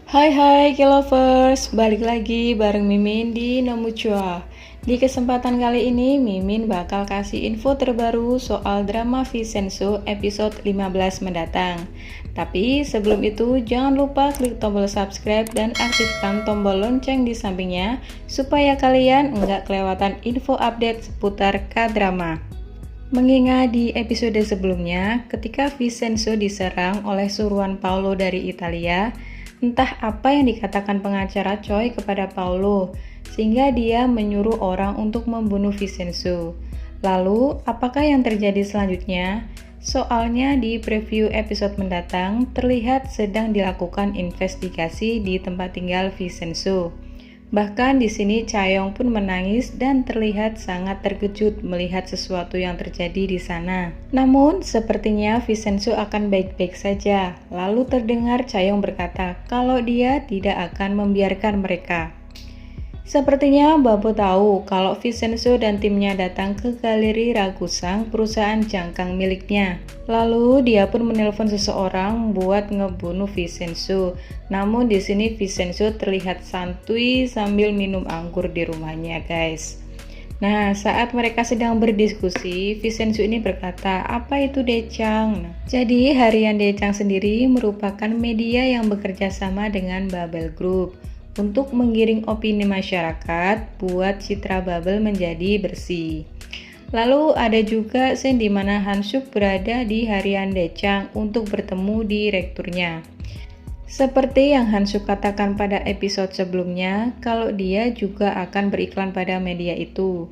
Hai K-Lovers, balik lagi bareng Mimin di Nomucua. Di kesempatan kali ini Mimin bakal kasih info terbaru soal drama Vincenzo episode 15 mendatang. Tapi sebelum itu jangan lupa klik tombol subscribe dan aktifkan tombol lonceng di sampingnya supaya kalian nggak kelewatan info update seputar K-drama. Mengingat di episode sebelumnya, ketika Vincenzo diserang oleh suruhan Paolo dari Italia, entah apa yang dikatakan pengacara Choi kepada Paolo, sehingga dia menyuruh orang untuk membunuh Vincenzo. Lalu, apakah yang terjadi selanjutnya? Soalnya di preview episode mendatang, terlihat sedang dilakukan investigasi di tempat tinggal Vincenzo. Bahkan di sini Chaeyoung pun menangis dan terlihat sangat terkejut melihat sesuatu yang terjadi di sana. Namun, sepertinya Vincenzo akan baik-baik saja. Lalu terdengar Chaeyoung berkata kalau dia tidak akan membiarkan mereka. Sepertinya Babo tahu kalau Vincenzo dan timnya datang ke galeri Ragusang, perusahaan jangkang miliknya. Lalu dia pun menelpon seseorang buat ngebunuh Vincenzo. Namun di sini Vincenzo terlihat santuy sambil minum anggur di rumahnya, guys. Nah, saat mereka sedang berdiskusi, Vincenzo ini berkata, "Apa itu Daechang?" Jadi, harian Daechang sendiri merupakan media yang bekerja sama dengan Bubble Group untuk menggiring opini masyarakat buat citra Bubble menjadi bersih. Lalu ada juga scene di mana Hansuk berada di harian Daechang untuk bertemu direkturnya. Seperti yang Hansuk katakan pada episode sebelumnya, kalau dia juga akan beriklan pada media itu.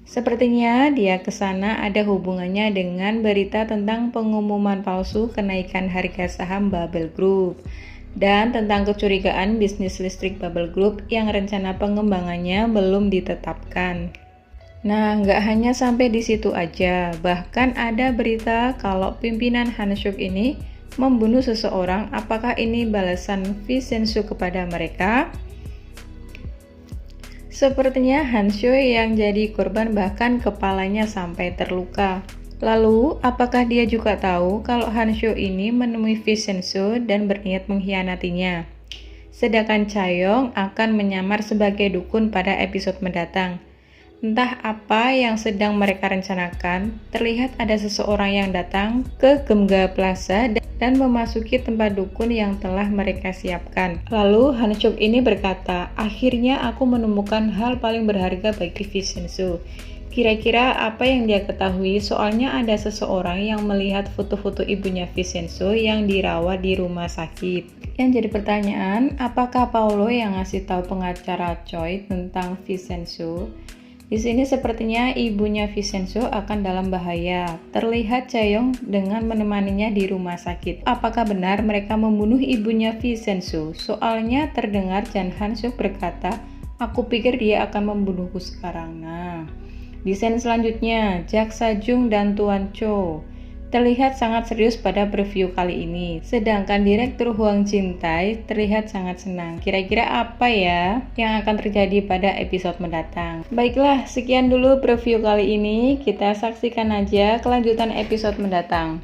Sepertinya dia ke sana ada hubungannya dengan berita tentang pengumuman palsu kenaikan harga saham Bubble Group dan tentang kecurigaan bisnis listrik Bubble Group yang rencana pengembangannya belum ditetapkan. Nah, nggak hanya sampai di situ aja, bahkan ada berita kalau pimpinan Hansuk ini membunuh seseorang. Apakah ini balasan Vincenzo kepada mereka? Sepertinya Hansuk yang jadi korban, bahkan kepalanya sampai terluka. Lalu, apakah dia juga tahu kalau Hansuk ini menemui Vincenzo dan berniat mengkhianatinya? Sedangkan Chaeyoung akan menyamar sebagai dukun pada episode mendatang. Entah apa yang sedang mereka rencanakan, terlihat ada seseorang yang datang ke Gemga Plaza dan memasuki tempat dukun yang telah mereka siapkan. Lalu Hansuk ini berkata, "Akhirnya aku menemukan hal paling berharga bagi Vincenzo." Kira-kira apa yang dia ketahui? Soalnya ada seseorang yang melihat foto-foto ibunya Vincenzo yang dirawat di rumah sakit. Yang jadi pertanyaan, apakah Paolo yang ngasih tahu pengacara Choi tentang Vincenzo? Di sini sepertinya ibunya Vincenzo akan dalam bahaya. Terlihat Chaeyoung dengan menemaninya di rumah sakit. Apakah benar mereka membunuh ibunya Vincenzo? Soalnya terdengar Jan Hansuk berkata, "Aku pikir dia akan membunuhku sekarang." Nah, di scene selanjutnya, Jaksa Jung dan Tuan Cho terlihat sangat serius pada preview kali ini. Sedangkan Direktur Huang Jintai terlihat sangat senang. Kira-kira apa ya yang akan terjadi pada episode mendatang? Baiklah, sekian dulu preview kali ini. Kita saksikan aja kelanjutan episode mendatang.